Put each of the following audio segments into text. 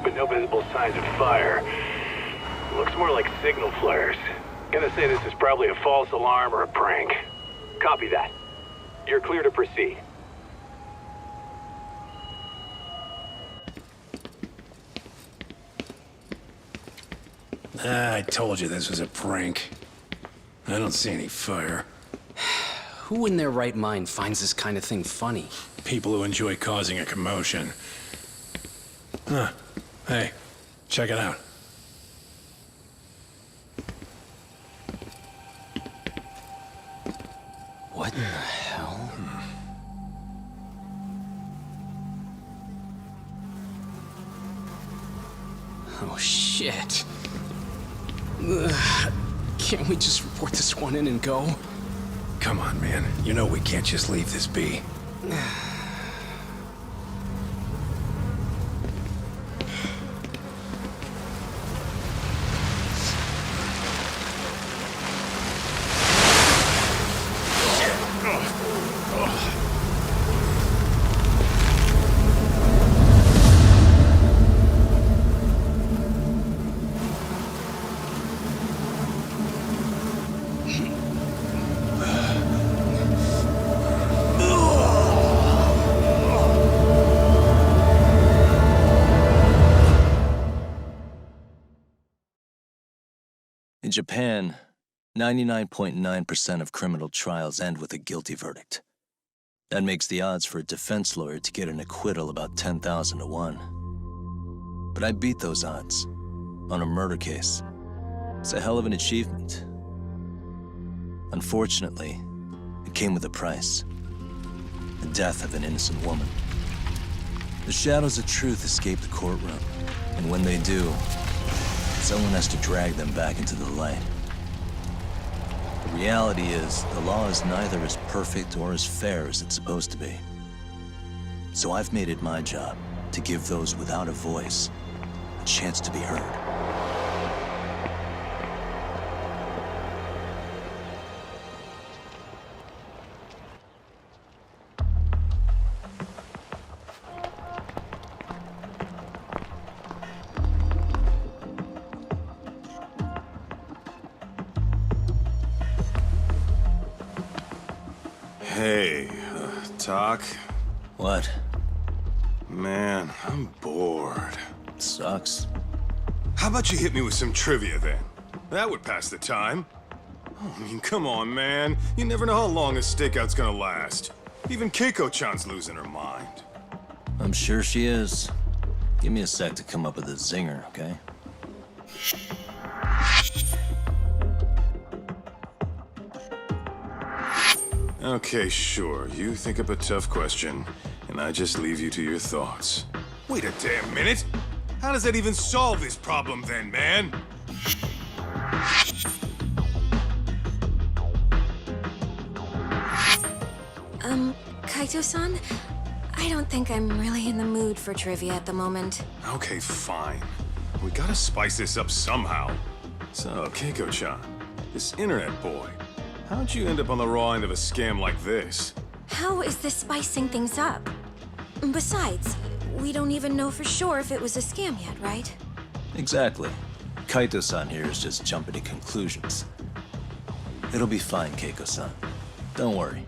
but no visible signs of fire. Looks more like signal flares. Gonna say this is probably a false alarm or a prank. Copy that. You're clear to proceed. I told you this was a prank. I don't see any fire. Who in their right mind finds this kind of thing funny? People who enjoy causing a commotion. Huh. Hey, check it out. What in the hell? Oh, shit. Ugh. Can't we just report this one in and go? Come on, man. You know we can't just leave this be. In Japan, 99.9% of criminal trials end with a guilty verdict. That makes the odds for a defense lawyer to get an acquittal about 10,000 to 1. But I beat those odds on a murder case. It's a hell of an achievement. Unfortunately, it came with a price. The death of an innocent woman. The shadows of truth escape the courtroom, and when they do, someone has to drag them back into the light. The reality is, the law is neither as perfect or as fair as it's supposed to be. So I've made it my job to give those without a voice a chance to be heard. Hey, Talk? What? Man, I'm bored. Sucks. How about you hit me with some trivia then? That would pass the time. Oh, I mean, come on, man. You never know how long a stakeout's gonna last. Even Keiko-chan's losing her mind. I'm sure she is. Give me a sec to come up with a zinger, okay? Okay, sure. You think up a tough question, and I just leave you to your thoughts. Wait a damn minute! How does that even solve this problem then, man? Kaito-san? I don't think I'm really in the mood for trivia at the moment. Okay, fine. We gotta spice this up somehow. So, Keiko-chan, this internet boy, how'd you end up on the raw end of a scam like this? How is this spicing things up? Besides, we don't even know for sure if it was a scam yet, right? Exactly. Kaito-san here is just jumping to conclusions. It'll be fine, Keiko-san. Don't worry.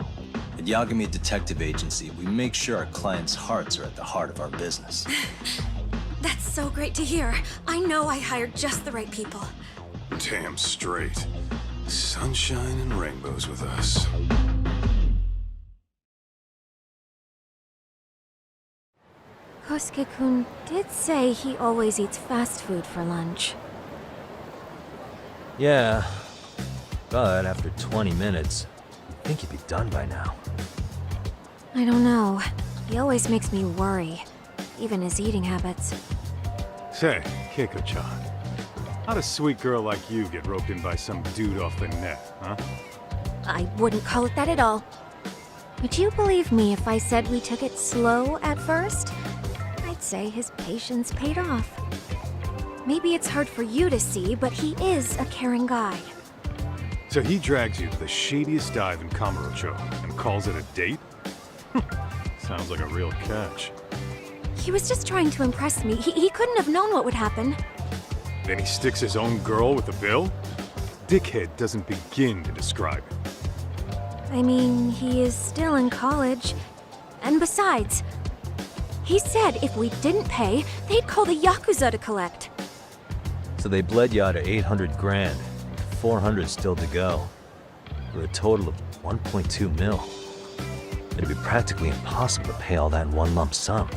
At Yagami Detective Agency, we make sure our clients' hearts are at the heart of our business. That's so great to hear. I know I hired just the right people. Damn straight. Sunshine and rainbows with us. Kosuke-kun did say he always eats fast food for lunch. Yeah, but after 20 minutes, I think he'd be done by now. I don't know. He always makes me worry. Even his eating habits. Say, Keiko-chan, how'd a sweet girl like you get roped in by some dude off the net, huh? I wouldn't call it that at all. Would you believe me if I said we took it slow at first? I'd say his patience paid off. Maybe it's hard for you to see, but he is a caring guy. So he drags you to the shadiest dive in Kamurocho and calls it a date? Sounds like a real catch. He was just trying to impress me. He couldn't have known what would happen. Then he sticks his own girl with the bill? Dickhead doesn't begin to describe it. I mean, he is still in college. And besides, he said if we didn't pay, they'd call the Yakuza to collect. So they bled you out of 800 grand. 400 still to go. For a total of 1.2 mil. It'd be practically impossible to pay all that in one lump sum.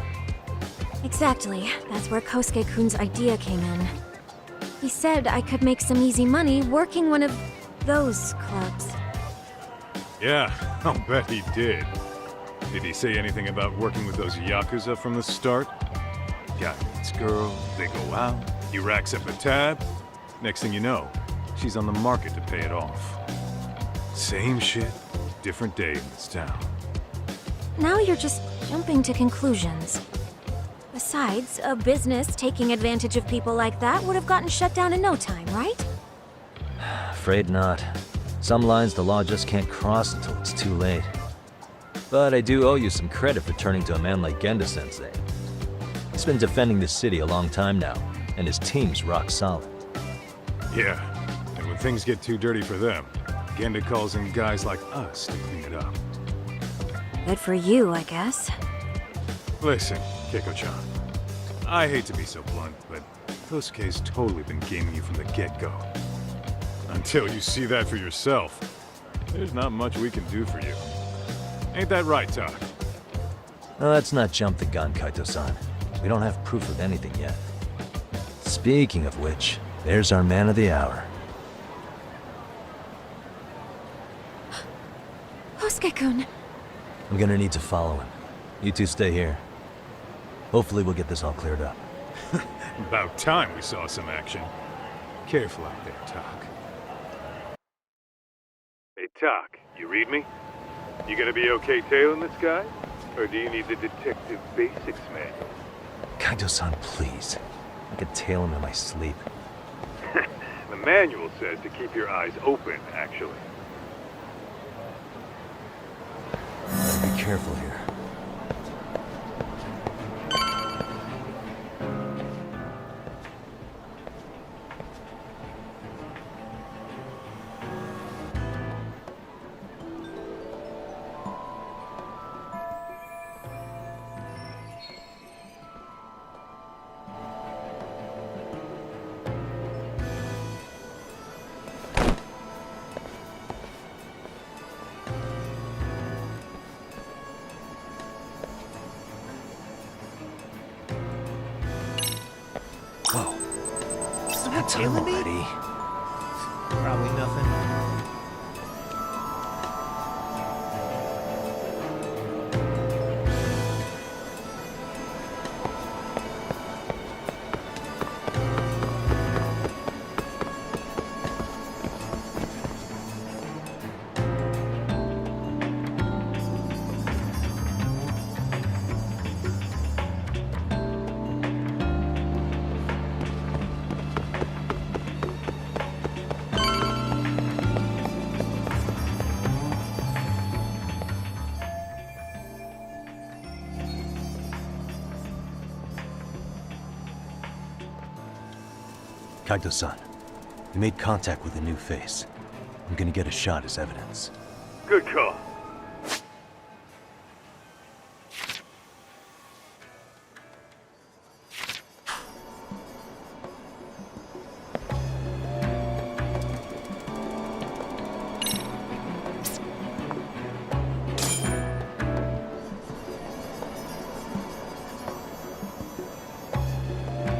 Exactly. That's where Kosuke-kun's idea came in. He said I could make some easy money working one of those clubs. Yeah, I'll bet he did. Did he say anything about working with those Yakuza from the start? Guy meets girl, they go out, he racks up a tab. Next thing you know, she's on the market to pay it off. Same shit, different day in this town. Now you're just jumping to conclusions. Besides, a business taking advantage of people like that would have gotten shut down in no time, right? Afraid not. Some lines the law just can't cross until it's too late. But I do owe you some credit for turning to a man like Genda-sensei. He's been defending this city a long time now, and his team's rock solid. Yeah, and when things get too dirty for them, Genda calls in guys like us to clean it up. Good for you, I guess. Listen, Keiko-chan, I hate to be so blunt, but Kosuke's totally been gaming you from the get-go. Until you see that for yourself, there's not much we can do for you. Ain't that right, Tak? Well, let's not jump the gun, Kaito-san. We don't have proof of anything yet. Speaking of which, there's our man of the hour. Kosuke-kun. I'm gonna need to follow him. You two stay here. Hopefully we'll get this all cleared up. About time we saw some action. Careful out there, Tak. Hey, Tak, you read me? You gonna be okay tailing this guy? Or do you need the detective basics manual? Kaito-san, please. I could tail him in my sleep. The manual says to keep your eyes open, actually. Be careful here. Whoa. That's him already. Probably nothing. Kaito-san, you made contact with a new face. I'm gonna get a shot as evidence. Good call.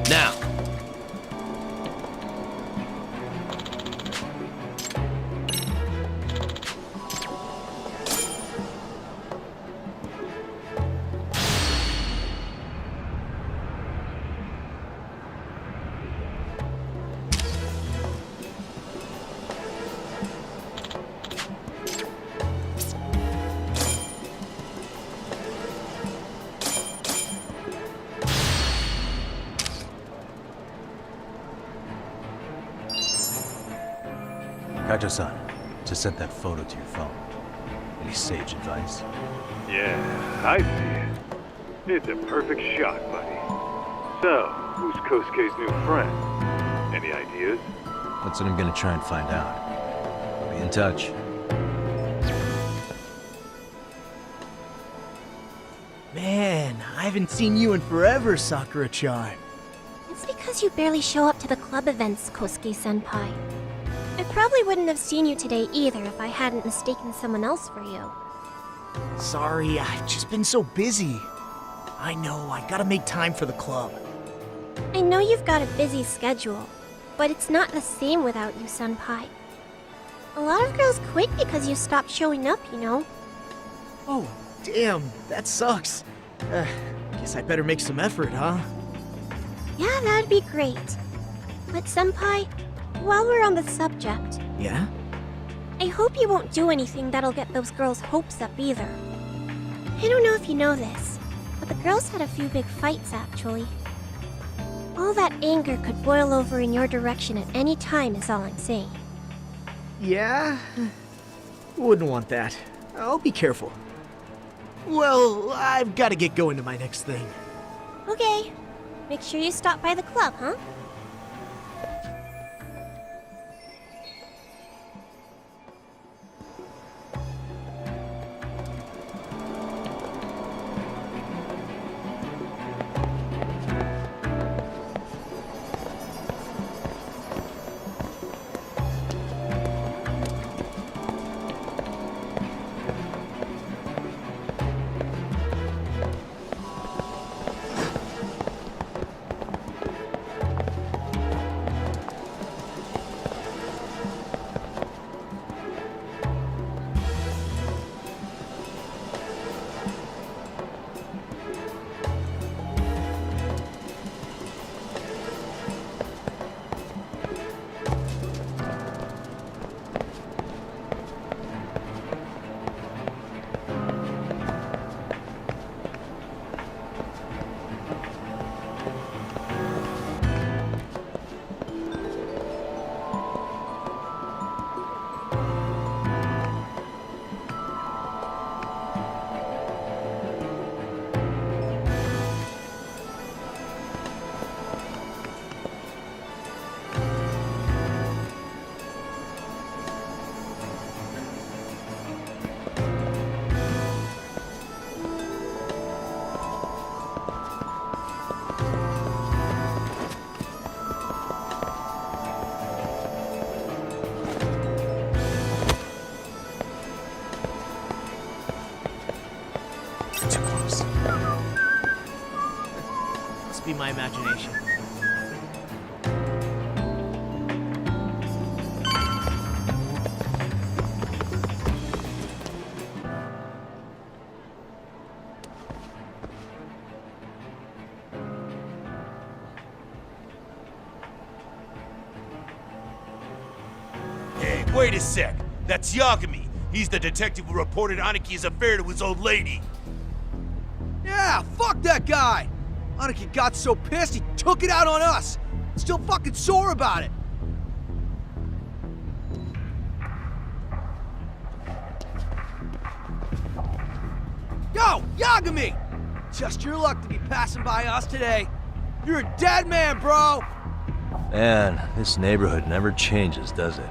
Now! Kaito-san, just sent that photo to your phone. Any sage advice? Yeah, I see it. It's a perfect shot, buddy. So, who's Kosuke's new friend? Any ideas? That's what I'm gonna try and find out. I'll be in touch. Man, I haven't seen you in forever, Sakura-chan. It's because you barely show up to the club events, Kosuke-senpai. I probably wouldn't have seen you today either if I hadn't mistaken someone else for you. Sorry, I've just been so busy. I know, I gotta make time for the club. I know you've got a busy schedule, but it's not the same without you, senpai. A lot of girls quit because you stopped showing up, you know. Oh, damn, that sucks. Guess I better make some effort, huh? Yeah, that'd be great. But senpai, while we're on the subject, Yeah? I hope you won't do anything that'll get those girls' hopes up either. I don't know if you know this, but the girls had a few big fights actually. All that anger could boil over in your direction at any time is all I'm saying. Yeah? Wouldn't want that. I'll be careful. Well, I've gotta get going to my next thing. Okay, make sure you stop by the club, huh? Must be my imagination. Hey, wait a sec. That's Yagami. He's the detective who reported Anaki's affair to his old lady. Yeah, fuck that guy! Anaki got so pissed he took it out on us. Still fucking sore about it. Yo, Yagami! Just your luck to be passing by us today. You're a dead man, bro! Man, this neighborhood never changes, does it?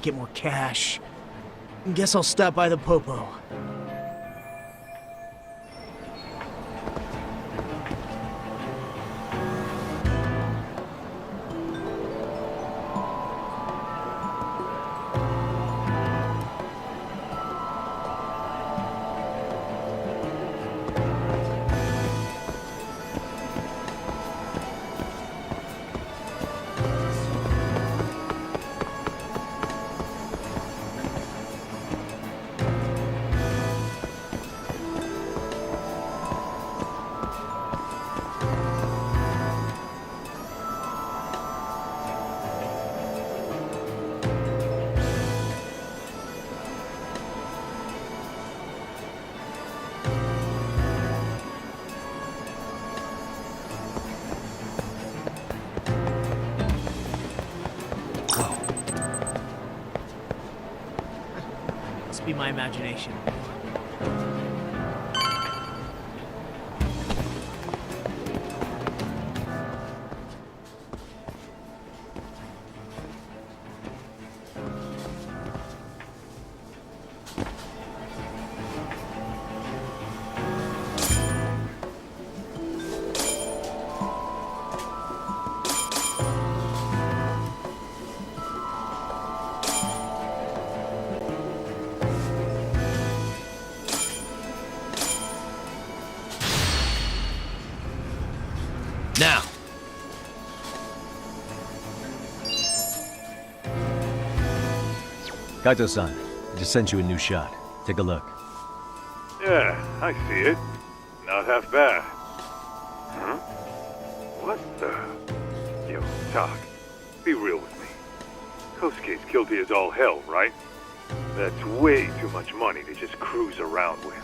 get more cash. Guess I'll stop by the Popo. Must be my imagination. Now! Kaito-san, I just sent you a new shot. Take a look. Yeah, I see it. Not half bad. Huh? What the... Yo, Tak, be real with me. Kosuke's guilty as all hell, right? That's way too much money to just cruise around with.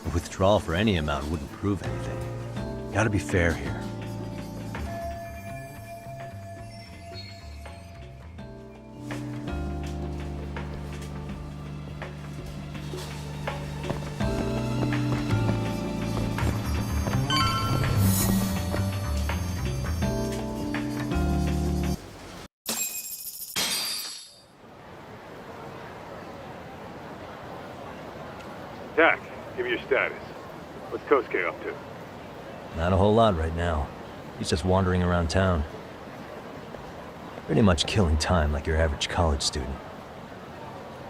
A withdrawal for any amount wouldn't prove anything. Gotta be fair here. Tak, give me your status. What's Kosuke up to? Not a whole lot right now. He's just wandering around town. Pretty much killing time like your average college student.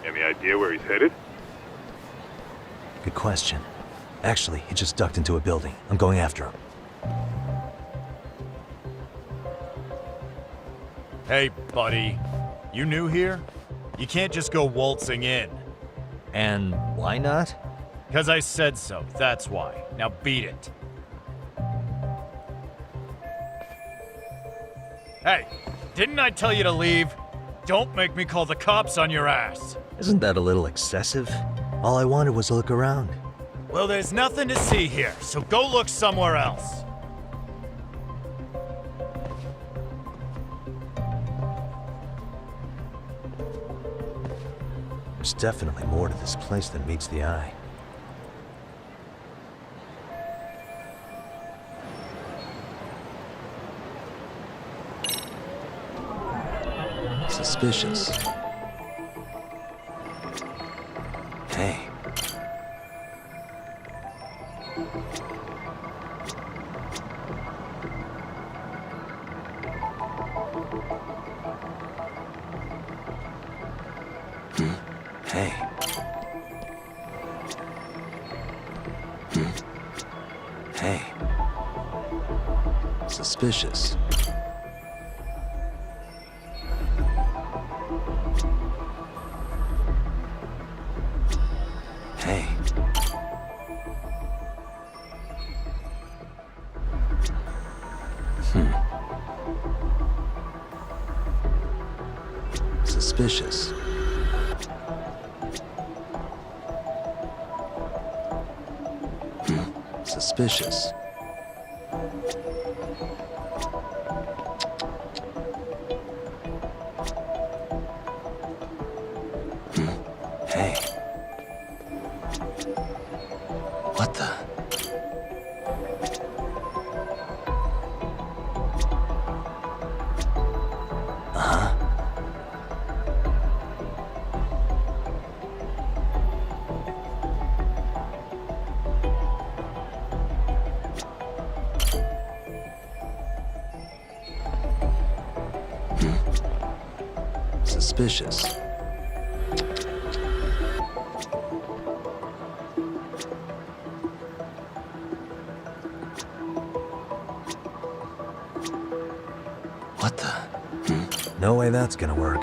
Any idea where he's headed? Good question. Actually, he just ducked into a building. I'm going after him. Hey, buddy. You new here? You can't just go waltzing in. And why not? 'Cause I said so, that's why. Now beat it. Hey, didn't I tell you to leave? Don't make me call the cops on your ass. Isn't that a little excessive? All I wanted was to look around. Well, there's nothing to see here, so go look somewhere else. There's definitely more to this place than meets the eye. Suspicious. Hey. Hey. Hey. Suspicious. Hey. Suspicious. Suspicious. Hey. What the? Uh-huh. suspicious. What the? No way that's gonna work.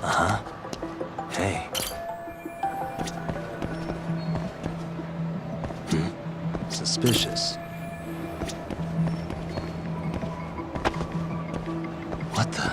Uh-huh. Hey. Suspicious. What the?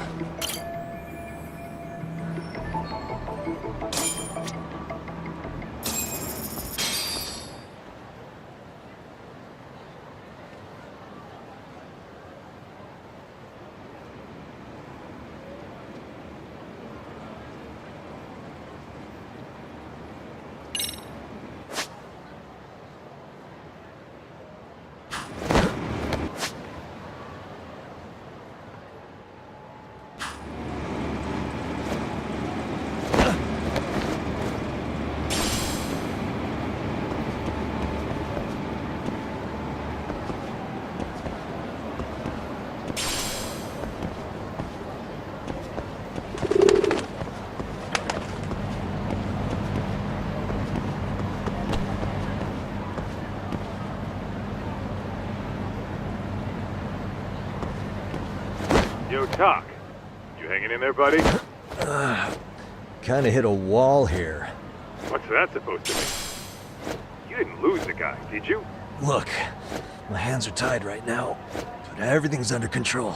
Yo, Talk. You hanging in there, buddy? Kinda hit a wall here. What's that supposed to mean? You didn't lose the guy, did you? Look, my hands are tied right now, but everything's under control.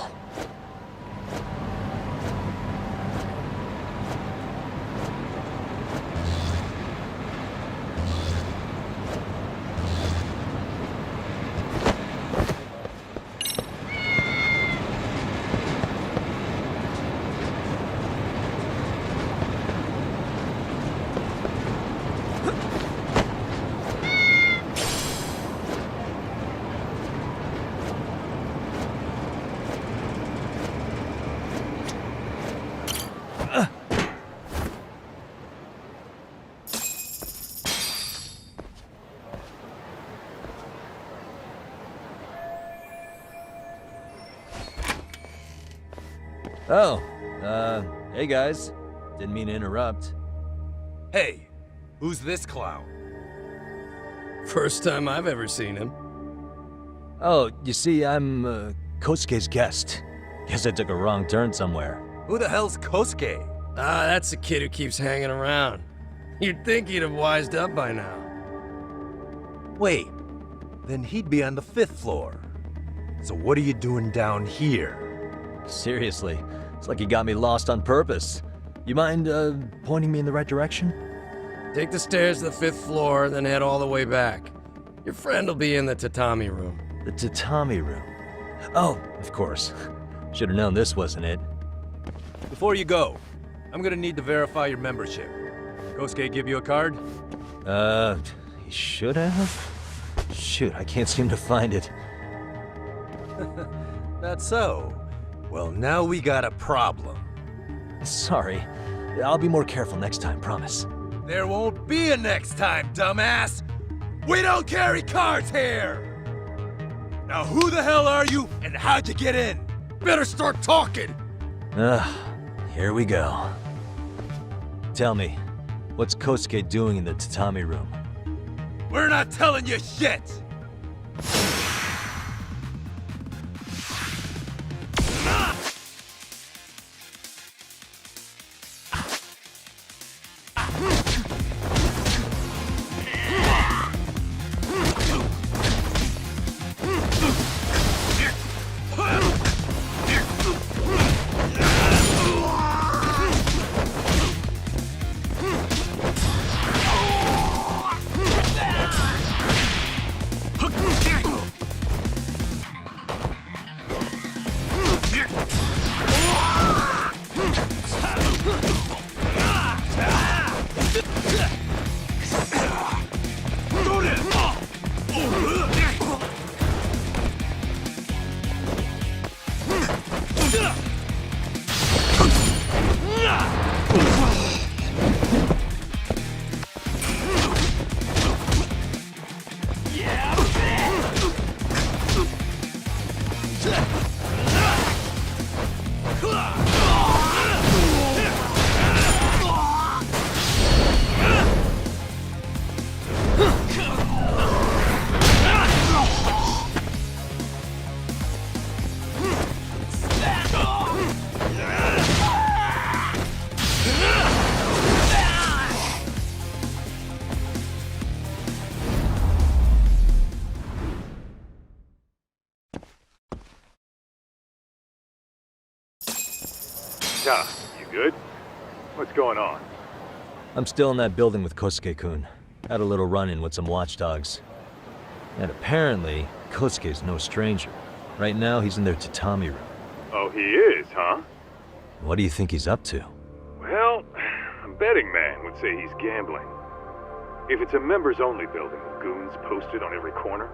Oh, hey guys. Didn't mean to interrupt. Hey, who's this clown? First time I've ever seen him. Oh, you see, I'm, Kosuke's guest. Guess I took a wrong turn somewhere. Who the hell's Kosuke? Ah, that's the kid who keeps hanging around. You'd think he'd have wised up by now. Wait, then he'd be on the 5th floor. So what are you doing down here? Seriously, it's like you got me lost on purpose. You mind, pointing me in the right direction? Take the stairs to the 5th floor, then head all the way back. Your friend will be in the tatami room. The tatami room. Oh, of course. Should have known this wasn't it. Before you go, I'm gonna need to verify your membership. Kosuke give you a card? He should have? Shoot, I can't seem to find it. That's so. Well, now we got a problem. Sorry. I'll be more careful next time, promise. There won't be a next time, dumbass! We don't carry cards here! Now who the hell are you, and how'd you get in? Better start talking! Here we go. Tell me, what's Kosuke doing in the tatami room? We're not telling you shit! Tom, you good? What's going on? I'm still in that building with Kosuke-kun. Had a little run-in with some watchdogs. And apparently, Kosuke's no stranger. Right now, he's in their tatami room. Oh, he is, huh? What do you think he's up to? Well, a betting man would say he's gambling. If it's a members-only building with goons posted on every corner,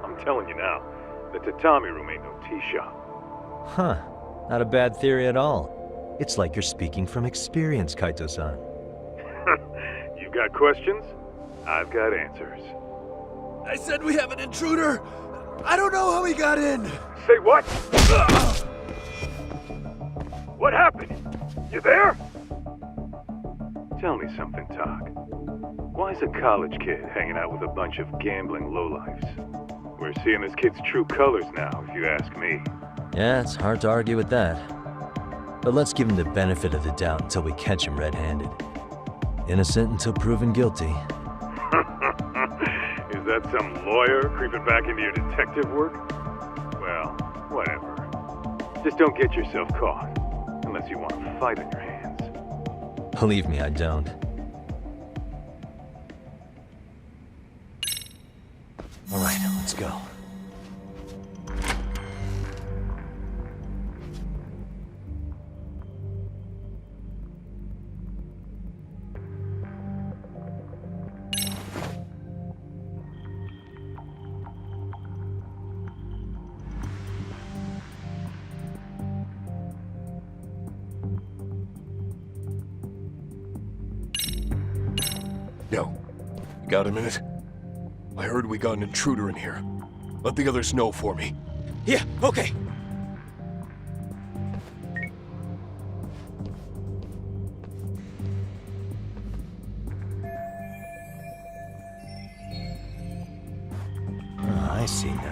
I'm telling you now, the tatami room ain't no tea shop. Huh. Not a bad theory at all. It's like you're speaking from experience, Kaito-san. You got questions? I've got answers. I said we have an intruder. I don't know how he got in. Say what? What happened? You there? Tell me something, Tak. Why is a college kid hanging out with a bunch of gambling lowlifes? We're seeing this kid's true colors now, if you ask me. Yeah, it's hard to argue with that. But let's give him the benefit of the doubt until we catch him red-handed. Innocent until proven guilty. Is that some lawyer creeping back into your detective work? Well, whatever. Just don't get yourself caught. Unless you want a fight on your hands. Believe me, I don't. All right, let's go. Yo, you got a minute? I heard we got an intruder in here. Let the others know for me. Yeah, okay. Oh, I see now.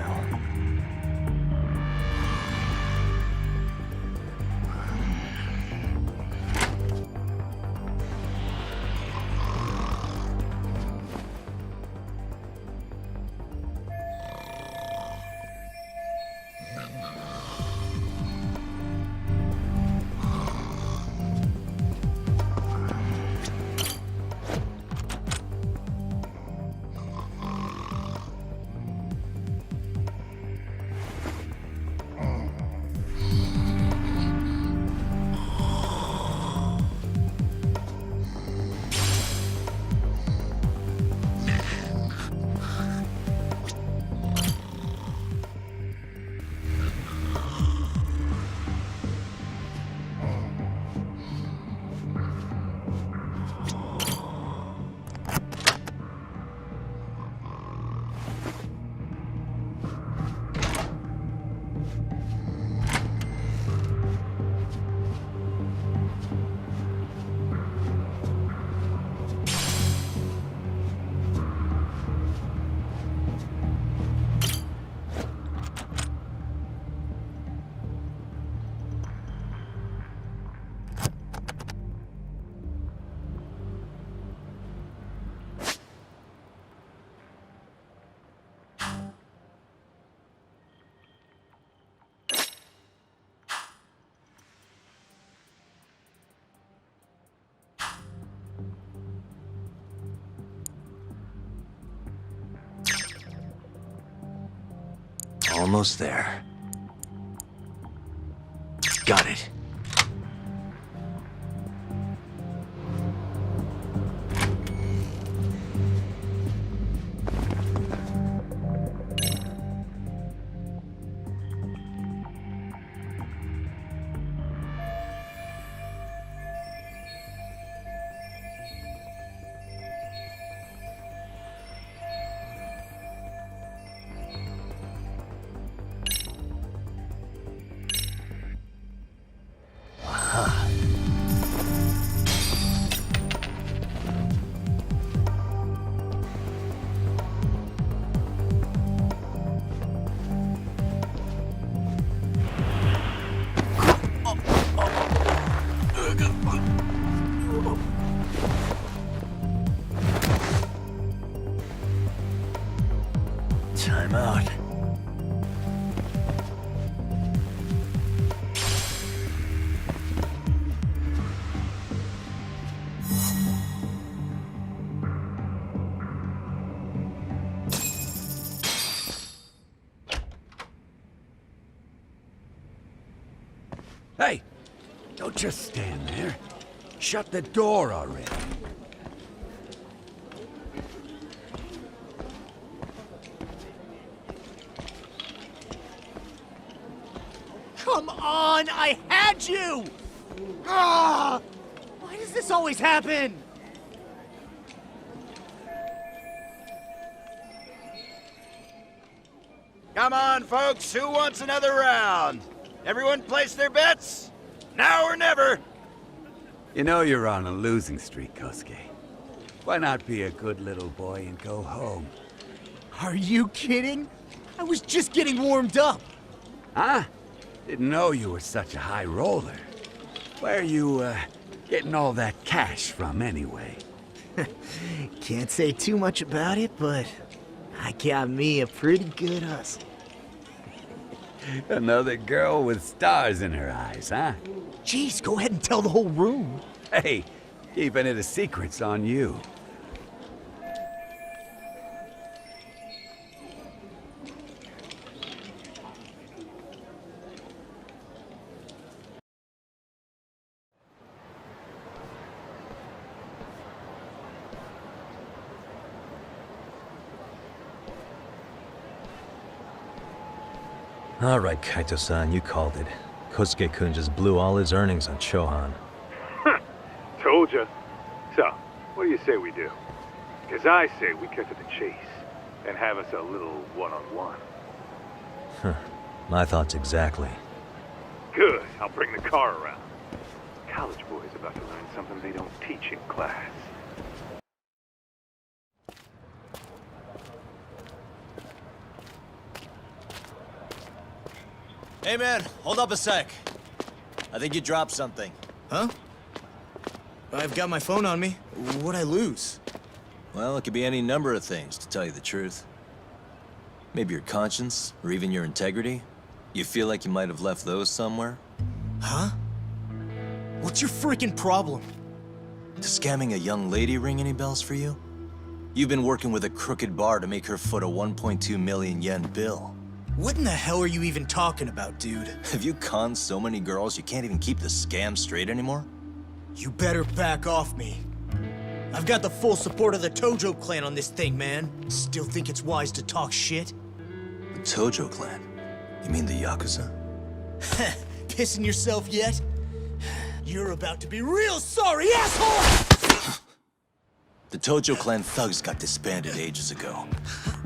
Almost there. Got it. Hey, don't just stand there. Shut the door already. Come on, I had you! Ah! Why does this always happen? Come on, folks, who wants another round? Everyone place their bets? Now or never! You know you're on a losing streak, Kosuke. Why not be a good little boy and go home? Are you kidding? I was just getting warmed up. Huh? Didn't know you were such a high roller. Where are you, getting all that cash from, anyway? Can't say too much about it, but I got me a pretty good hustle. Another girl with stars in her eyes, huh? Jeez, go ahead and tell the whole room. Hey, keeping it a secret's on you. All right, Kaito-san, you called it. Kosuke-kun just blew all his earnings on Chohan. Told ya. So, what do you say we do? Because I say we cut to the chase and have us a little one-on-one. My thoughts exactly. Good. I'll bring the car around. College boys about to learn something they don't teach in class. Hey man, hold up a sec. I think you dropped something. Huh? I've got my phone on me. What'd I lose? Well, it could be any number of things, to tell you the truth. Maybe your conscience, or even your integrity. You feel like you might have left those somewhere? Huh? What's your freaking problem? Does scamming a young lady ring any bells for you? You've been working with a crooked bar to make her foot a 1.2 million yen bill. What in the hell are you even talking about, dude? Have you conned so many girls you can't even keep the scam straight anymore? You better back off me. I've got the full support of the Tojo clan on this thing, man. Still think it's wise to talk shit? The Tojo clan? You mean the Yakuza? Pissing yourself yet? You're about to be real sorry, asshole! The Tojo clan thugs got disbanded ages ago.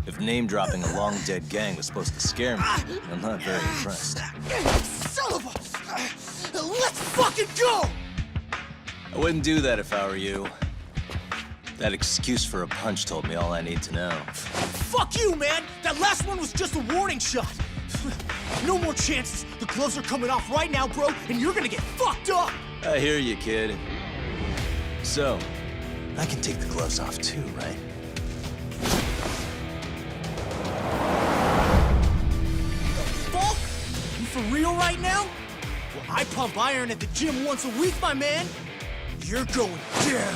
If name-dropping a long-dead gang was supposed to scare me, I'm not very impressed. Son of a... Let's fucking go! I wouldn't do that if I were you. That excuse for a punch told me all I need to know. Fuck you, man! That last one was just a warning shot! No more chances! The gloves are coming off right now, bro, and you're gonna get fucked up! I hear you, kid. So, I can take the gloves off too, right? For real right now? Well, I pump iron at the gym once a week, my man. You're going down.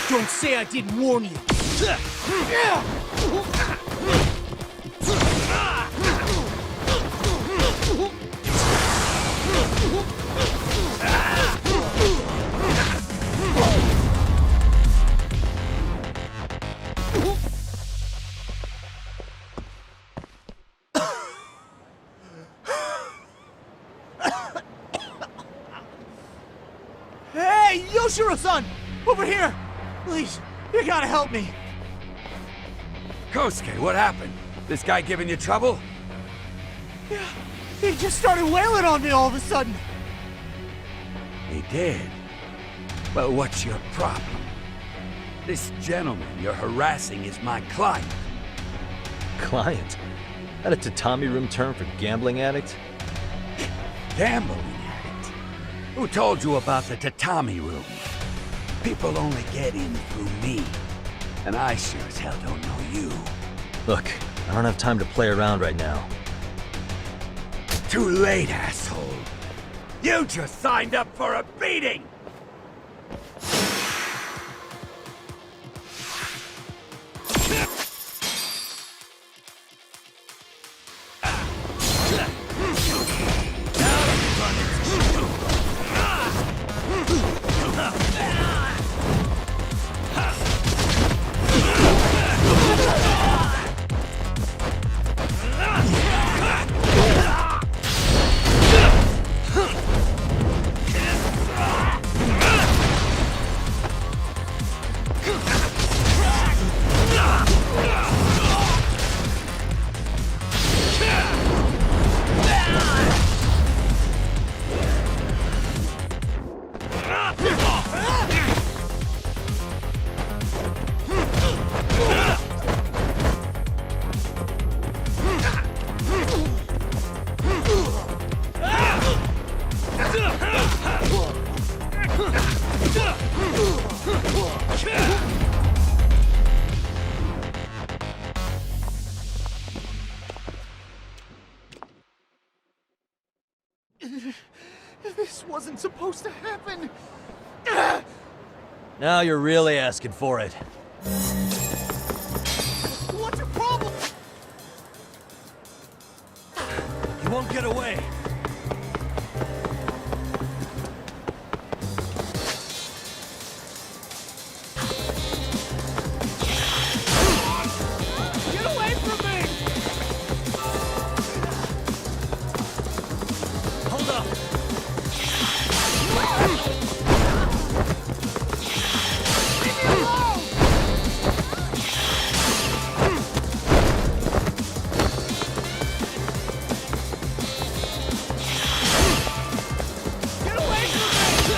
Don't say I didn't warn you. Hey, Yoshiro-san! Over here! Please, you gotta help me. Kosuke, what happened? This guy giving you trouble? Yeah, he just started wailing on me all of a sudden. He did? Well, what's your problem? This gentleman you're harassing is my client. Client? That a tatami room term for gambling addict? Gambling addict? Who told you about the tatami room? People only get in through me. And I sure as hell don't know you. Look, I don't have time to play around right now. Too late, asshole. You just signed up for a beating! This wasn't supposed to happen. Now you're really asking for it. What's your problem? You won't get away. Get away from me! Hold up. Leave me alone! Get away from me!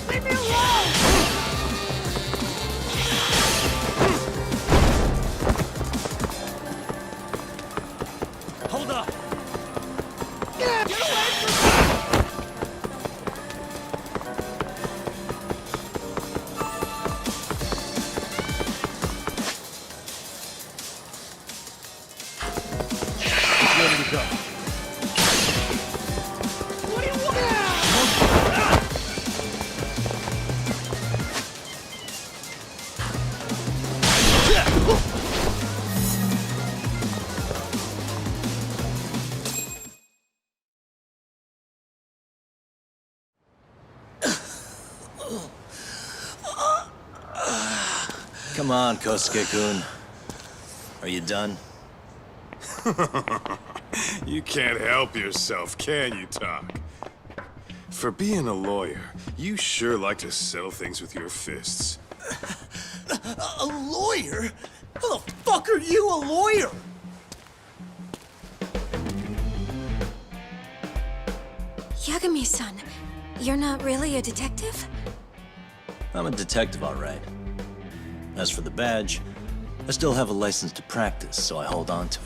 Leave me alone! Hold up. Get away from me! Ready to go. What do you want? Come on, Kosuke-kun. Are you done? You can't help yourself, can you, Tak? For being a lawyer, you sure like to settle things with your fists. A lawyer? How the fuck are you a lawyer? Yagami-san, you're not really a detective? I'm a detective, all right. As for the badge, I still have a license to practice, so I hold on to it.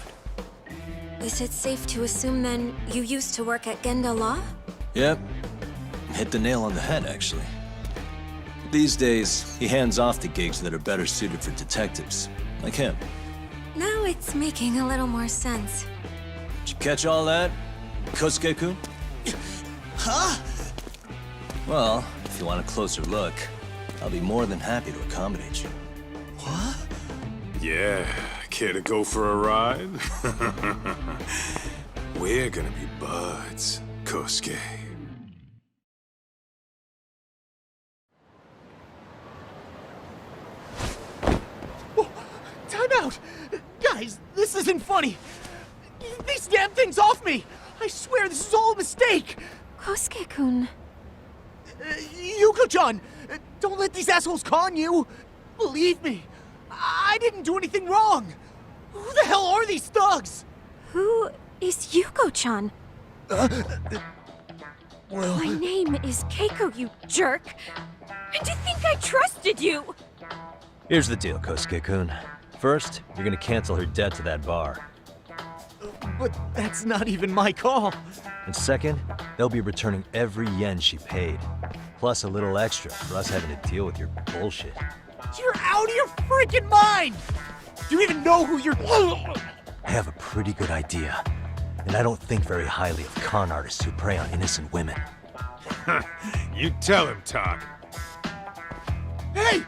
Is it safe to assume then you used to work at Genda Law? Yep. Hit the nail on the head, actually. These days, he hands off to gigs that are better suited for detectives, like him. Now it's making a little more sense. Did you catch all that, Kosuke-kun? Huh? Well, if you want a closer look, I'll be more than happy to accommodate you. What? Yeah, care to go for a ride? We're gonna be buds, Kosuke. Time out! Guys, this isn't funny! These damn things off me! I swear this is all a mistake! Kosuke-kun. Yuko-chan! Don't let these assholes con you! Believe me, I didn't do anything wrong! Who the hell are these thugs? Who is Yuko-chan? Well... My name is Keiko, you jerk! And to think I trusted you! Here's the deal, Kosuke-kun. First, you're gonna cancel her debt to that bar. But that's not even my call. And second, they'll be returning every yen she paid. Plus a little extra for us having to deal with your bullshit. You're out of your freaking mind! Do you even know who you're... I have a pretty good idea. And I don't think very highly of con artists who prey on innocent women. You tell him, Tak. Hey!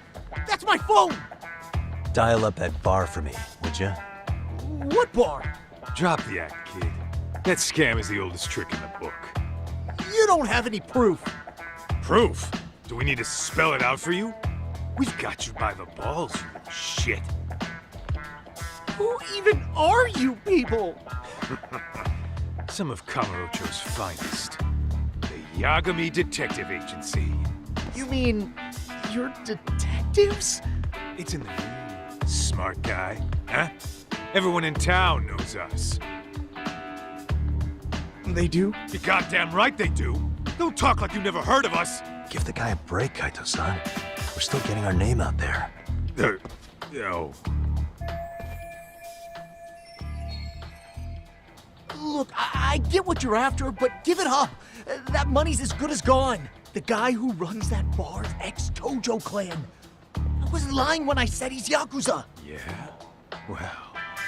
That's my phone! Dial up that bar for me, would ya? What bar? Drop the act, kid. That scam is the oldest trick in the book. You don't have any proof. Proof? Do we need to spell it out for you? We've got you by the balls, you little shit. Who even are you people? Some of Kamurocho's finest. The Yagami Detective Agency. You mean, you're detectives? It's in the name. Smart guy, huh? Everyone in town knows us. They do? You're goddamn right they do. Don't talk like you never heard of us. Give the guy a break, Kaito-san. We're still getting our name out there. Oh. Look, I get what you're after, but give it up. That money's as good as gone. The guy who runs that bar's ex-Tojo clan. I wasn't lying when I said he's Yakuza. Yeah? Well,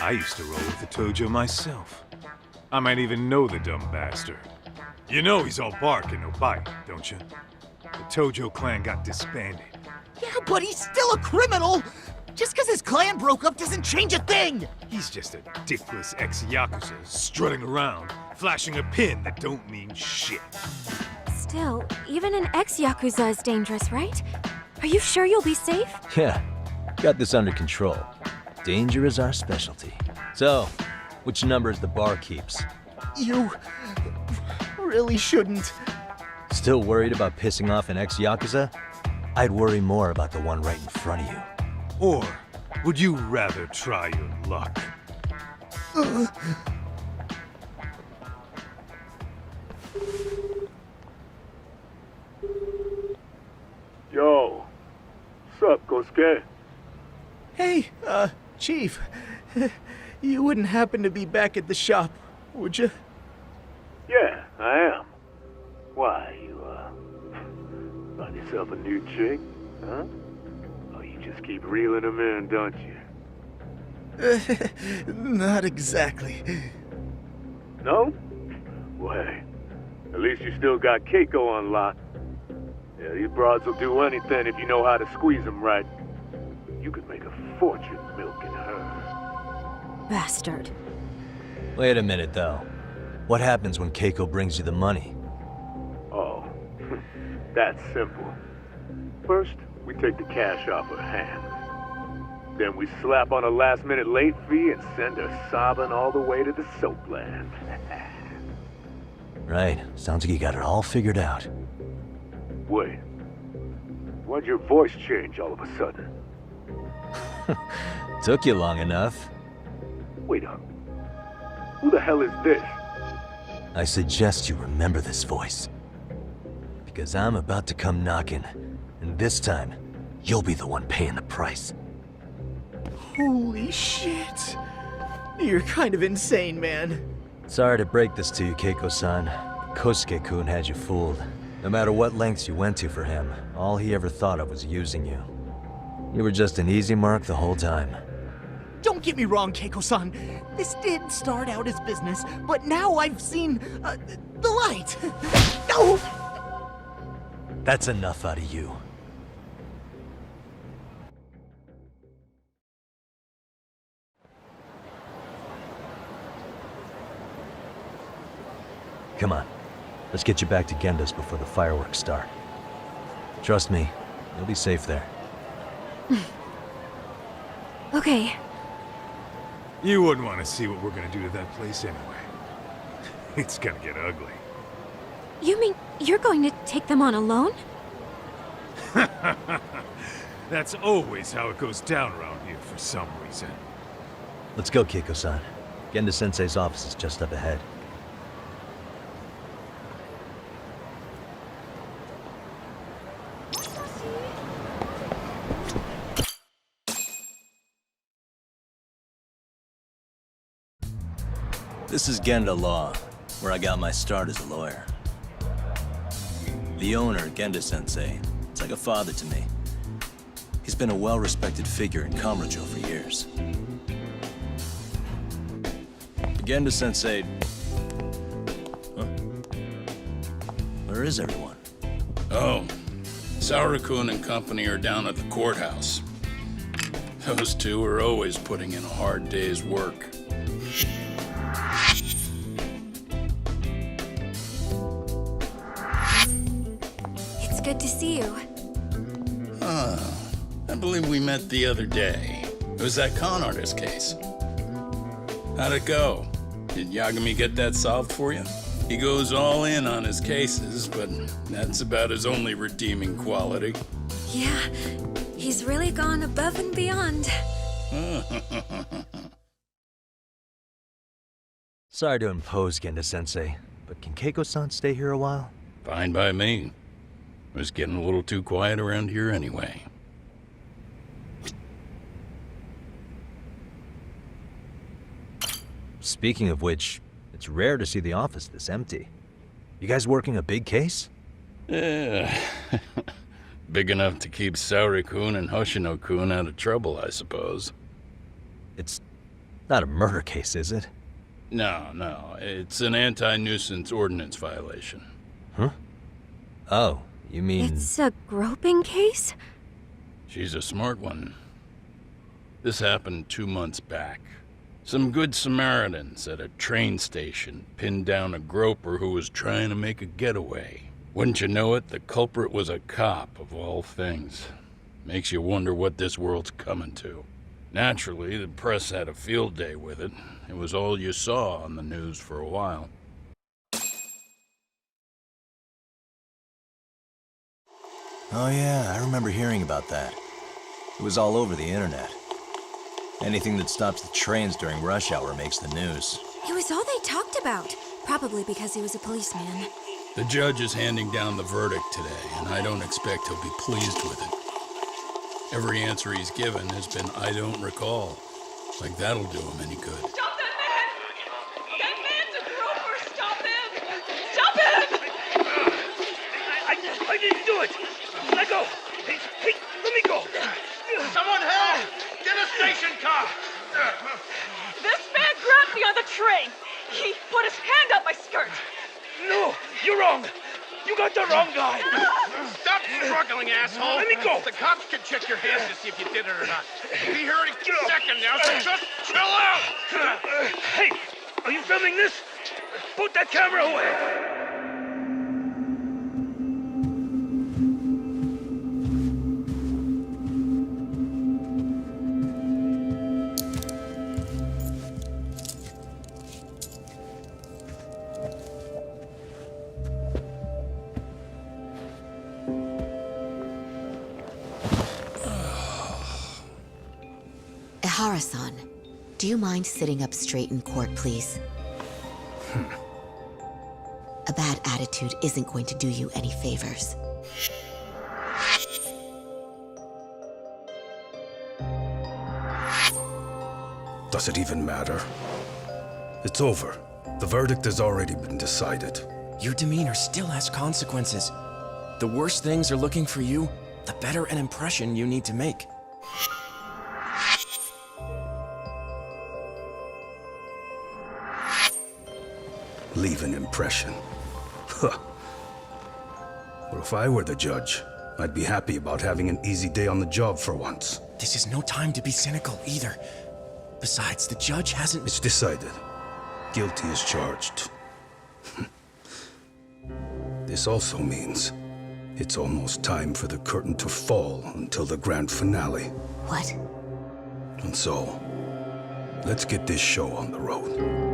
I used to roll with the Tojo myself. I might even know the dumb bastard. You know he's all bark and no bite, don't you? The Tojo clan got disbanded. Yeah, but he's still a criminal! Just because his clan broke up doesn't change a thing! He's just a dickless ex-Yakuza strutting around, flashing a pin that don't mean shit. Still, even an ex-Yakuza is dangerous, right? Are you sure you'll be safe? Yeah, got this under control. Danger is our specialty. So, which numbers the bar keeps? You really shouldn't. Still worried about pissing off an ex-Yakuza? I'd worry more about the one right in front of you. Or would you rather try your luck? Yo, what's up, Kosuke? Hey, Chief. You wouldn't happen to be back at the shop, would you? Yeah, I am. Why, you, find yourself a new chick, huh? Oh, you just keep reeling them in, don't you? Not exactly. No? Well, hey, at least you still got Keiko on lock. Yeah, these broads will do anything if you know how to squeeze them right. You could make a fortune milking her. Bastard. Wait a minute, though. What happens when Keiko brings you the money? Oh, that's simple. First, we take the cash off her hand. Then we slap on a last-minute late fee and send her sobbing all the way to the soapland. Right. Sounds like you got it all figured out. Wait. Why'd your voice change all of a sudden? Took you long enough. Wait up. Who the hell is this? I suggest you remember this voice. Because I'm about to come knocking, and this time, you'll be the one paying the price. Holy shit. You're kind of insane, man. Sorry to break this to you, Keiko-san. Kosuke-kun had you fooled. No matter what lengths you went to for him, all he ever thought of was using you. You were just an easy mark the whole time. Don't get me wrong, Keiko-san. This did start out as business, but now I've seen, the light. No! That's enough out of you. Come on. Let's get you back to Genda's before the fireworks start. Trust me, you'll be safe there. Okay. You wouldn't want to see what we're gonna do to that place anyway. It's gonna get ugly. You mean you're going to take them on alone? That's always how it goes down around here for some reason. Let's go, Keiko-san. Genda-sensei's office is just up ahead. This is Genda Law, where I got my start as a lawyer. The owner, Genda-sensei, it's like a father to me. He's been a well-respected figure in Kamurocho for years. Genda-sensei... Huh? Where is everyone? Oh, Saori-kun and company are down at the courthouse. Those two are always putting in a hard day's work. It's good to see you. I believe we met the other day. It was that con artist case. How'd it go? Did Yagami get that solved for you? He goes all in on his cases, but that's about his only redeeming quality. Yeah, he's really gone above and beyond. Sorry to impose, Genda-sensei, but can Keiko-san stay here a while? Fine by me. It was getting a little too quiet around here anyway. Speaking of which, it's rare to see the office this empty. You guys working a big case? Yeah. Big enough to keep Saori-kun and Hoshino-kun out of trouble, I suppose. It's not a murder case, is it? No. It's an anti-nuisance ordinance violation. Huh? Oh, you mean... It's a groping case? She's a smart one. This happened 2 months back. Some good Samaritans at a train station pinned down a groper who was trying to make a getaway. Wouldn't you know it, the culprit was a cop, of all things. Makes you wonder what this world's coming to. Naturally, the press had a field day with it. It was all you saw on the news for a while. Oh yeah, I remember hearing about that. It was all over the internet. Anything that stops the trains during rush hour makes the news. It was all they talked about. Probably because he was a policeman. The judge is handing down the verdict today, and I don't expect he'll be pleased with it. Every answer he's given has been, I don't recall. Like that'll do him any good. Stop that man! That man's a groper! Stop him! Stop him! I didn't do it! Let go! Hey, let me go! Someone help! Get a station car! This man grabbed me on the train! He put his hand up my skirt! No! You're wrong! You got the wrong guy! Stop struggling, asshole! Let me go! The cops can check your hands to see if you did it or not. We'll be here in a second now, so just chill out! Hey! Are you filming this? Put that camera away! Ehara-san, do you mind sitting up straight in court, please? A bad attitude isn't going to do you any favors. Does it even matter? It's over. The verdict has already been decided. Your demeanor still has consequences. The worse things are looking for you, the better an impression you need to make. Leave an impression. Huh. Well, if I were the judge, I'd be happy about having an easy day on the job for once. This is no time to be cynical, either. Besides, the judge hasn't... It's decided. Guilty is charged. This also means it's almost time for the curtain to fall until the grand finale. What? And so, let's get this show on the road.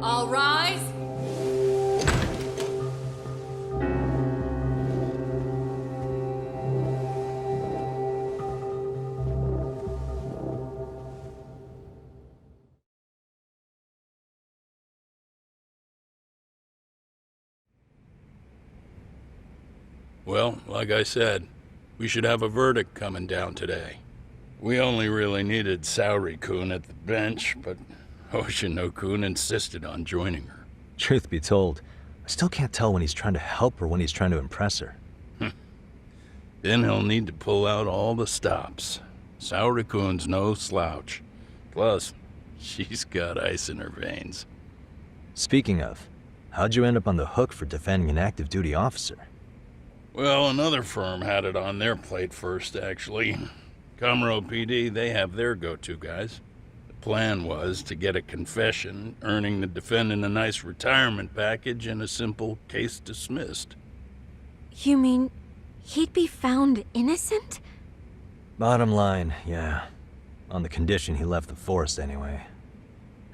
All rise! Well, like I said, we should have a verdict coming down today. We only really needed Saori-kun at the bench, but Hoshino-kun insisted on joining her. Truth be told, I still can't tell when he's trying to help or when he's trying to impress her. Then he'll need to pull out all the stops. Saori-kun's no slouch. Plus, she's got ice in her veins. Speaking of, how'd you end up on the hook for defending an active duty officer? Well, another firm had it on their plate first, actually. Comro PD, they have their go-to guys. The plan was to get a confession, earning the defendant a nice retirement package and a simple case dismissed. You mean he'd be found innocent? Bottom line, yeah. On the condition he left the force anyway.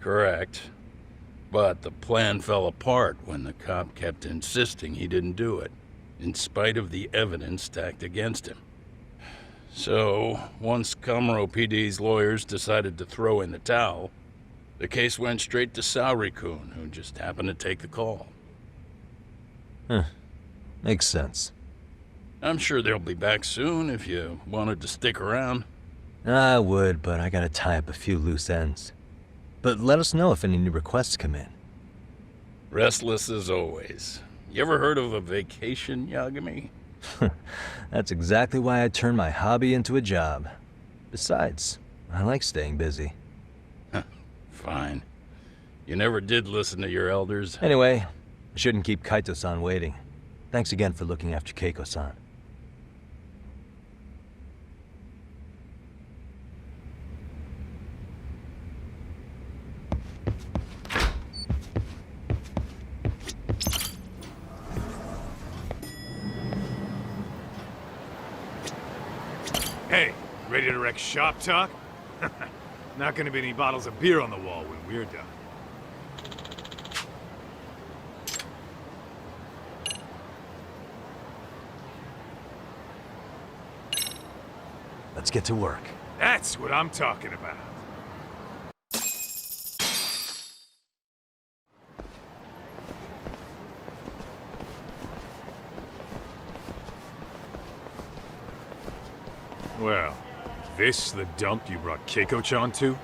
Correct. But the plan fell apart when the cop kept insisting he didn't do it, in spite of the evidence stacked against him. So, once Comro PD's lawyers decided to throw in the towel, the case went straight to Saori-kun, who just happened to take the call. Huh. Makes sense. I'm sure they'll be back soon if you wanted to stick around. I would, but I gotta tie up a few loose ends. But let us know if any new requests come in. Restless as always. You ever heard of a vacation, Yagami? That's exactly why I turned my hobby into a job. Besides, I like staying busy. Fine. You never did listen to your elders. Anyway, I shouldn't keep Kaito-san waiting. Thanks again for looking after Keiko-san. Hey, ready to wreck shop talk? Not gonna be any bottles of beer on the wall when we're done. Let's get to work. That's what I'm talking about. Well, this the dump you brought Keiko-chan to?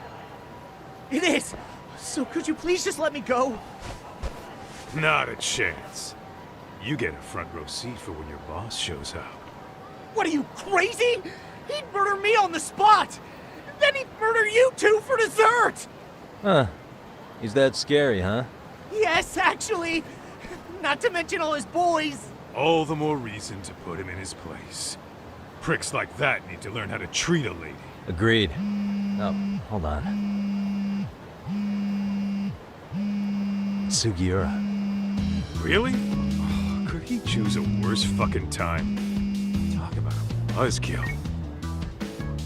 It is! So could you please just let me go? Not a chance. You get a front row seat for when your boss shows up. What are you, crazy? He'd murder me on the spot! Then he'd murder you two for dessert! Huh. He's that scary, huh? Yes, actually. Not to mention all his boys. All the more reason to put him in his place. Pricks like that need to learn how to treat a lady. Agreed. Oh, hold on. Sugiura. Really? Oh, could he choose a worse fucking time? Talk about a buzzkill.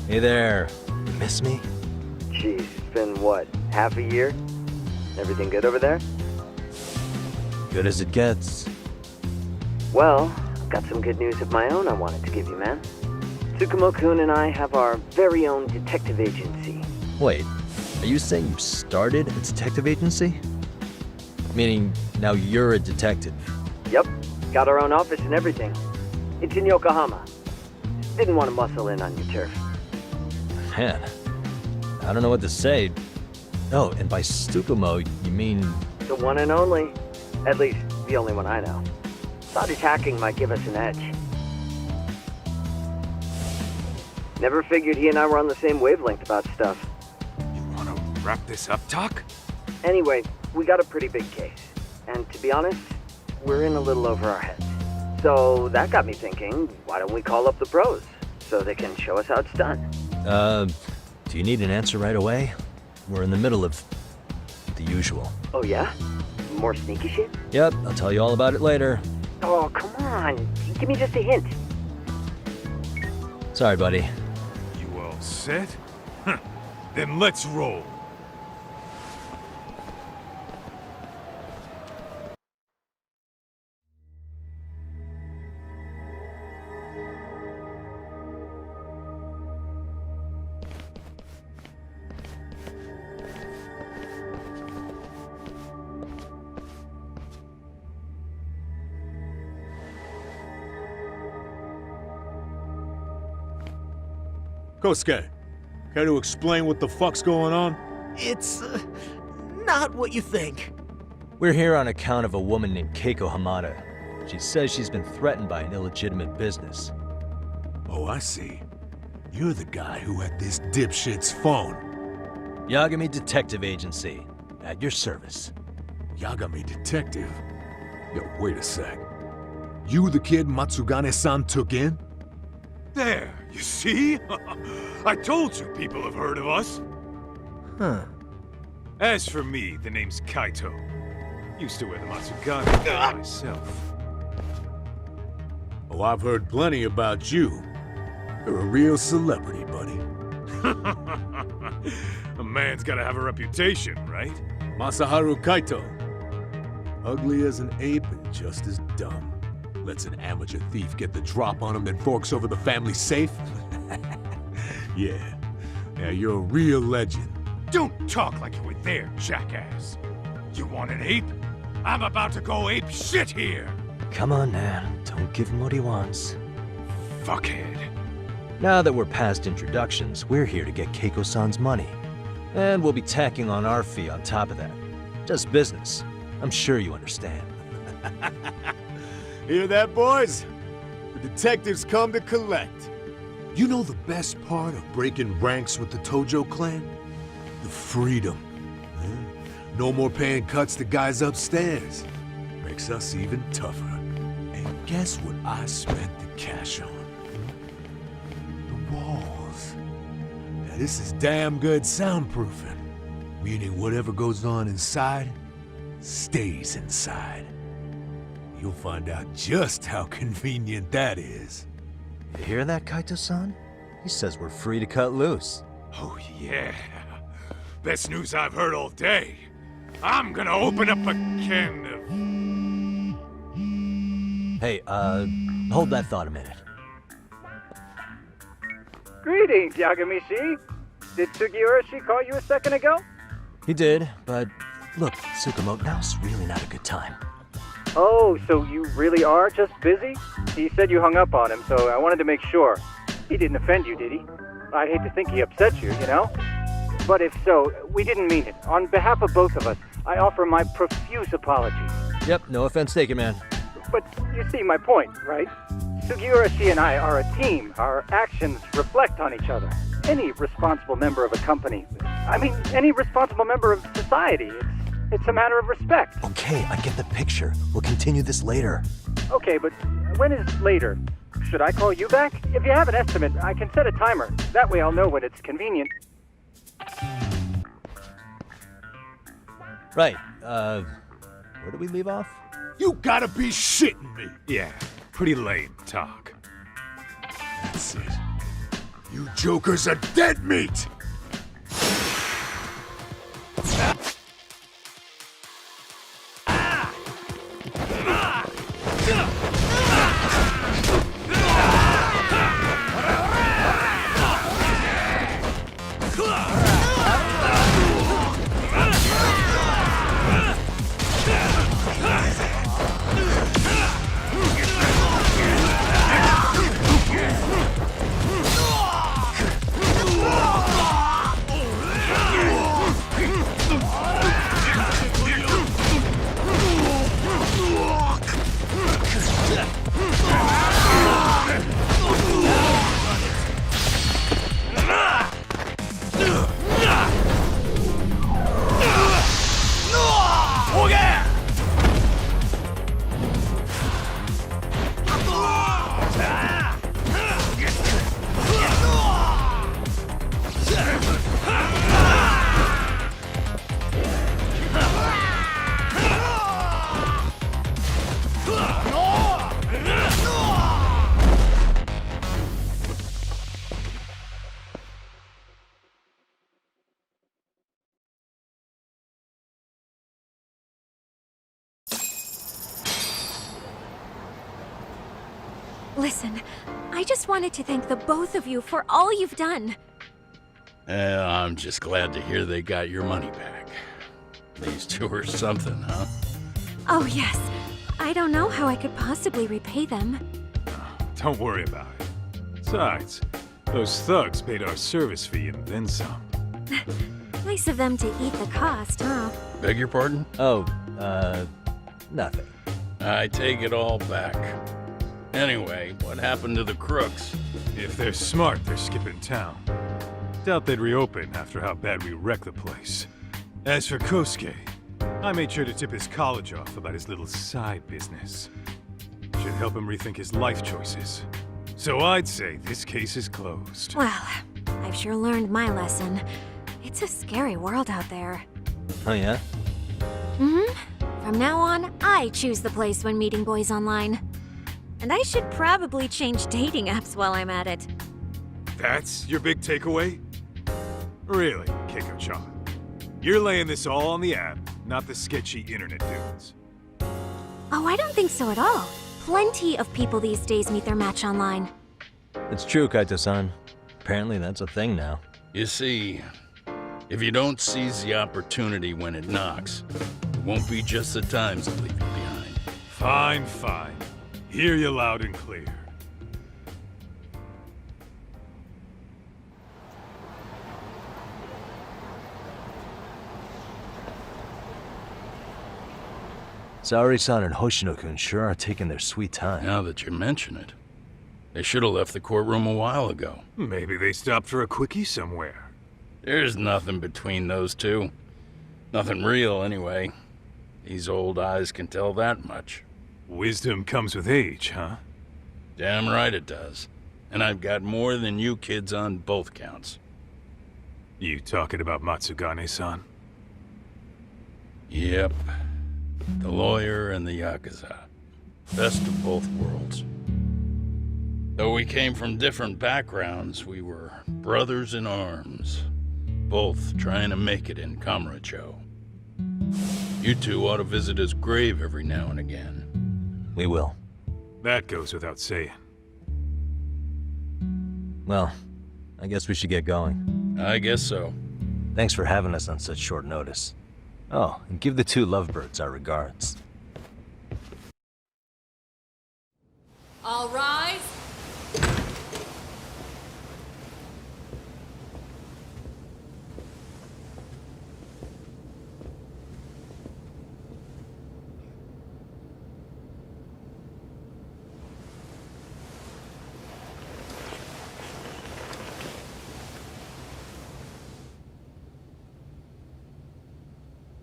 Hey there. You miss me? Jeez, it's been what, half a year? Everything good over there? Good as it gets. Well, I've got some good news of my own I wanted to give you, man. Tsukumo-kun and I have our very own detective agency. Wait, are you saying you started a detective agency? Meaning, now you're a detective? Yep, got our own office and everything. It's in Yokohama. Didn't want to muscle in on your turf. Man, I don't know what to say. Oh, and by Tsukumo, you mean... The one and only. At least, the only one I know. Thought his hacking might give us an edge. Never figured he and I were on the same wavelength about stuff. You wanna wrap this up, Doc? Anyway, we got a pretty big case. And to be honest, we're in a little over our heads. So that got me thinking, why don't we call up the pros? So they can show us how it's done. Do you need an answer right away? We're in the middle of the usual. Oh yeah? More sneaky shit? Yep, I'll tell you all about it later. Oh, come on. Give me just a hint. Sorry, buddy. You all set? Then let's roll. Kosuke, care to explain what the fuck's going on? It's not what you think. We're here on account of a woman named Keiko Hamada. She says she's been threatened by an illegitimate business. Oh, I see. You're the guy who had this dipshit's phone. Yagami Detective Agency. At your service. Yagami Detective? Yo, wait a sec. You the kid Matsugane-san took in? There, you see? I told you people have heard of us. Huh. As for me, the name's Kaito. Used to wear the Matsugane belt myself. Oh, I've heard plenty about you. You're a real celebrity, buddy. A man's gotta have a reputation, right? Masaharu Kaito. Ugly as an ape and just as dumb. Lets an amateur thief get the drop on him, then forks over the family safe? Yeah. Yeah, you're a real legend. Don't talk like you were there, jackass. You want an ape? I'm about to go ape shit here! Come on now, don't give him what he wants. Fuckhead. Now that we're past introductions, we're here to get Keiko-san's money. And we'll be tacking on our fee on top of that. Just business. I'm sure you understand. Hear that, boys? The detectives come to collect. You know the best part of breaking ranks with the Tojo clan? The freedom. No more paying cuts to guys upstairs. Makes us even tougher. And guess what I spent the cash on? The walls. Now this is damn good soundproofing. Meaning whatever goes on inside, stays inside. You'll find out just how convenient that is. You hear that, Kaito-san? He says we're free to cut loose. Oh yeah. Best news I've heard all day. I'm gonna open up a can of... Hey, hold that thought a minute. Greetings, Yagami-shi. Did Sugiura-shi call you a second ago? He did, but look, Tsukumo, now's really not a good time. Oh, so you really are just busy? He said you hung up on him, so I wanted to make sure. He didn't offend you, did he? I'd hate to think he upset you, you know? But if so, we didn't mean it. On behalf of both of us, I offer my profuse apologies. Yep, no offense taken, man. But you see my point, right? Sugiura-shi and I are a team. Our actions reflect on each other. Any responsible member of a company, any responsible member of society, it's a matter of respect. Okay, I get the picture. We'll continue this later. Okay, but when is later? Should I call you back? If you have an estimate, I can set a timer. That way I'll know when it's convenient. Right, where did we leave off? You gotta be shitting me! Yeah, pretty lame talk. That's it. You jokers are dead meat! Listen, I just wanted to thank the both of you for all you've done. I'm just glad to hear they got your money back. These two are something, huh? Oh, yes. I don't know how I could possibly repay them. Don't worry about it. Besides, those thugs paid our service fee and then some. Nice of them to eat the cost, huh? Beg your pardon? Oh, nothing. I take it all back. Anyway, what happened to the crooks? If they're smart, they're skipping town. Doubt they'd reopen after how bad we wrecked the place. As for Kosuke, I made sure to tip his college off about his little side business. should help him rethink his life choices. So I'd say this case is closed. Well, I've sure learned my lesson. It's a scary world out there. Oh yeah? From now on, I choose the place when meeting boys online. And I should probably change dating apps while I'm at it. That's your big takeaway? Really, Keiko-chan? You're laying this all on the app, not the sketchy internet dudes. Oh, I don't think so at all. Plenty of people these days meet their match online. It's true, Kaito-san. Apparently that's a thing now. You see, if you don't seize the opportunity when it knocks, it won't be just the times that leave you behind. Fine, fine. Hear you loud and clear. Saori-san and Hoshino-kun sure are taking their sweet time. Now that you mention it, they should have left the courtroom a while ago. Maybe they stopped for a quickie somewhere. There's nothing between those two. Nothing real, anyway. These old eyes can tell that much. Wisdom comes with age, huh? Damn right it does. And I've got more than you kids on both counts. You talking about Matsugane-san? Yep. The lawyer and the Yakuza. Best of both worlds. Though we came from different backgrounds, we were brothers in arms. Both trying to make it in Kamurocho. You two ought to visit his grave every now and again. We will. That goes without saying. Well, I guess we should get going. I guess so. Thanks for having us on such short notice. Oh, and give the two lovebirds our regards. All rise.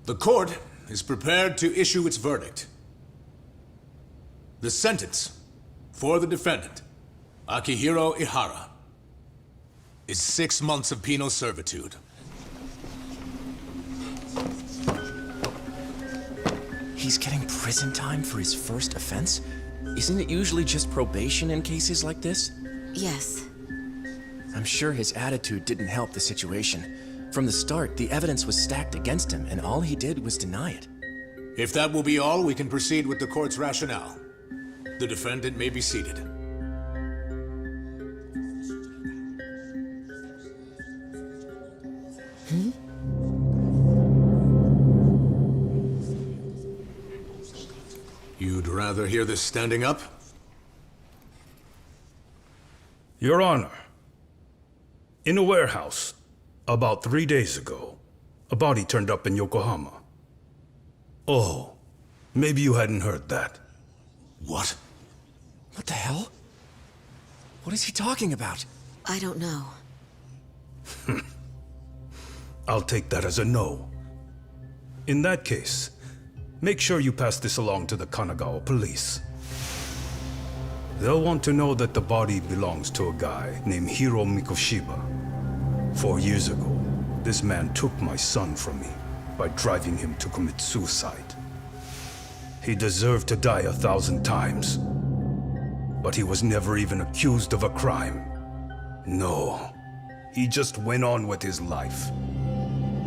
The court is prepared to issue its verdict. The sentence for the defendant, Akihiro Ehara, is 6 months of penal servitude. He's getting prison time for his first offense? Isn't it usually just probation in cases like this? Yes. I'm sure his attitude didn't help the situation. From the start, the evidence was stacked against him, and all he did was deny it. If that will be all, we can proceed with the court's rationale. The defendant may be seated. You'd rather hear this standing up? Your Honor, in a warehouse, about 3 days ago, a body turned up in Yokohama. Oh, maybe you hadn't heard that. What? What the hell? What is he talking about? I don't know. I'll take that as a no. In that case, make sure you pass this along to the Kanagawa police. They'll want to know that the body belongs to a guy named Hiro Mikoshiba. 4 years ago, this man took my son from me by driving him to commit suicide. He deserved to die 1,000 times, but he was never even accused of a crime. No, he just went on with his life.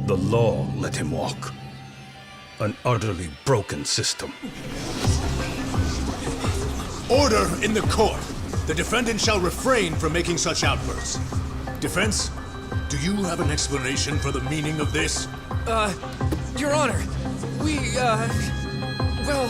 The law let him walk. An utterly broken system. Order in the court! The defendant shall refrain from making such outbursts. Defense, do you have an explanation for the meaning of this? Your Honor, well,